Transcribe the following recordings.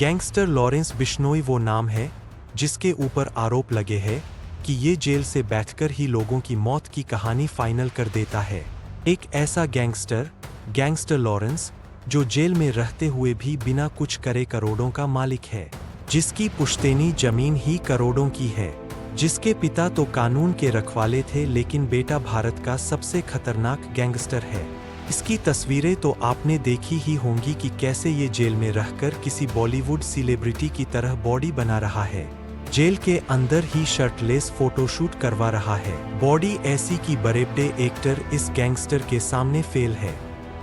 Gangster Lawrence Bishnoi वो नाम है जिसके ऊपर आरोप लगे हैं कि ये जेल से बैठकर ही लोगों की मौत की कहानी फाइनल कर देता है। एक ऐसा गैंगस्टर लॉरेंस जो जेल में रहते हुए भी बिना कुछ करे करोड़ों का मालिक है, जिसकी पुश्तैनी जमीन ही करोड़ों की है, जिसके पिता तो कानून के रखवाले थे लेकिन बेटा भारत का सबसे खतरनाक गैंगस्टर है। इसकी तस्वीरें तो आपने देखी ही होंगी कि कैसे ये जेल में रहकर किसी बॉलीवुड सेलिब्रिटी की तरह बॉडी बना रहा है। जेल के अंदर ही शर्टलेस फोटोशूट करवा रहा है। बॉडी ऐसी कि बड़े-बड़े एक्टर इस गैंगस्टर के सामने फेल है।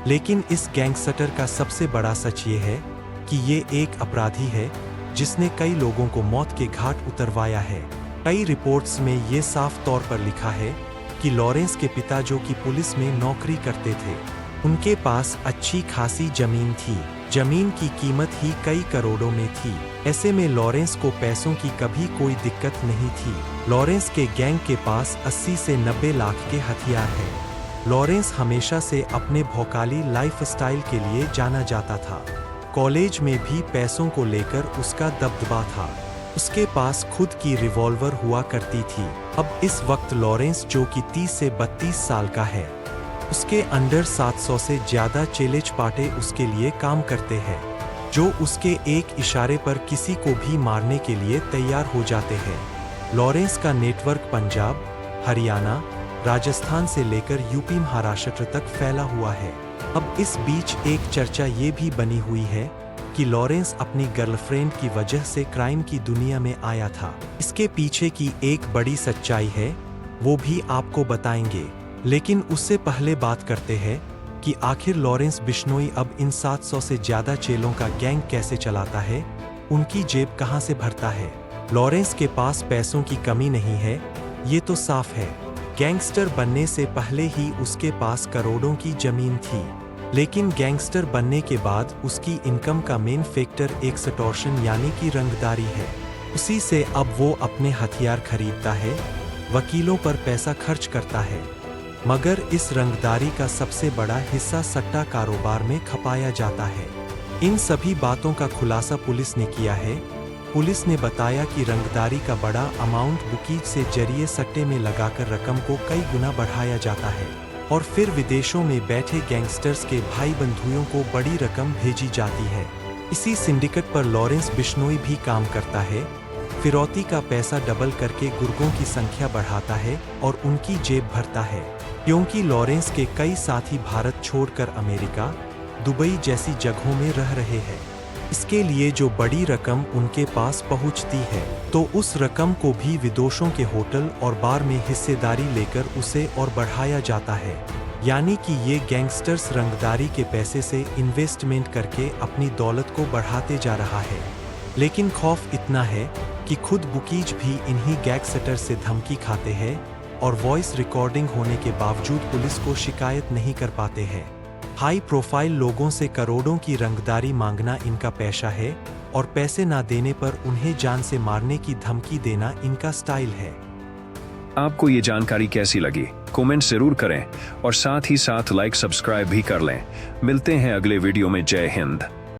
लेकिन इस गैंगस्टर का सबसे बड़ा सच ये है कि ये एक अपराधी है जिसने कई लोगों को मौत के घाट उतरवाया है। कई रिपोर्ट्स में ये साफ तौर पर लिखा है कि लॉरेंस के पिता जो कि पुलिस में नौकरी करते थे, उनके पास अच्छी खासी जमीन थी। जमीन की कीमत ही कई करोड़ों में थी। ऐसे में लॉरेंस को पैसों की कभी कोई दिक्कत नहीं थी। लॉरेंस के गैंग के पास 80 से 90 लाख के हथियार हैं। लॉरेंस हमेशा से अपने भौकाली लाइफस्टाइल के लिए जाना जाता था। कॉलेज में भी पैसों को लेकर उसका दबदबा था। उसके पास खुद की रिवॉल्वर हुआ करती थी। अब इस वक्त लॉरेंस जो कि 30 से 32 साल का है, उसके अंडर 700 से ज्यादा चेले चपाटे उसके लिए काम करते हैं, जो उसके एक इशारे पर किसी को भी मारने के लिए तैयार हो जाते हैं। लॉरेंस का नेटवर्क पंजाब, हरियाणा, राजस्थान से लेकर यूपी महाराष्ट्र तक फैला हुआ है। अब इस बीच एक चर्चा ये भी बनी हुई है कि लॉरेंस अपनी गर्लफ्रेंड की वजह से क्राइम की दुनिया में आया था। इसके पीछे की एक बड़ी सच्चाई है, वो भी आपको बताएंगे। लेकिन उससे पहले बात करते हैं कि आखिर लॉरेंस बिश्नोई अब इन 700 से ज्यादा चेलों का गैंग कैसे चलाता है, उनकी जेब कहां से भरता है। लॉरेंस के पास पैसों की कमी नहीं है, ये तो साफ है। गैंगस्टर बनने से पहले ही उसके पास करोड़ों की जमीन थी। लेकिन गैंगस्टर बनने के बाद उसकी इनकम का मेन फैक्टर एक्सटॉर्शन यानी कि रंगदारी है। उसी से अब वो अपने हथियार खरीदता है, वकीलों पर पैसा खर्च करता है। मगर इस रंगदारी का सबसे बड़ा हिस्सा सट्टा कारोबार में खपाया जाता है। इन सभी बातों का खुलासा पुलिस ने किया है। पुलिस ने बताया कि रंगदारी का बड़ा अमाउंट बुकीज से जरिए सट्टे में लगाकर रकम को कई गुना बढ़ाया जाता है और फिर विदेशों में बैठे गैंगस्टर्स के भाई बंधुओं को बड़ी रकम भेजी जाती है। इसी सिंडिकेट पर लॉरेंस बिश्नोई भी काम करता है। फिरौती का पैसा डबल करके गुर्गों की संख्या बढ़ाता है और उनकी जेब भरता है, क्योंकि लॉरेंस के कई साथी भारत छोड़कर अमेरिका, दुबई जैसी जगहों में रह रहे हैं। इसके लिए जो बड़ी रकम उनके पास पहुंचती है, तो उस रकम को भी विदेशों के होटल और बार में हिस्सेदारी लेकर उसे और बढ़ाया जाता है। यानी कि ये गैंगस्टर्स रंगदारी के पैसे से इन्वेस्टमेंट करके अपनी दौलत को बढ़ाते जा रहा है। लेकिन खौफ इतना है कि खुद बुकीज भी इन्हीं गैंगस्टर से धमकी खाते हैं और वॉइस रिकॉर्डिंग होने के बावजूद पुलिस को शिकायत नहीं कर पाते हैं। हाई प्रोफाइल लोगों से करोड़ों की रंगदारी मांगना इनका पेशा है और पैसे ना देने पर उन्हें जान से मारने की धमकी देना इनका स्टाइल है। आपको ये जानकारी कैसी लगी? कमेंट जरूर करें और साथ ही साथ लाइक सब्सक्राइब भी कर लें। मिलते हैं अगले वीडियो में। जय हिंद।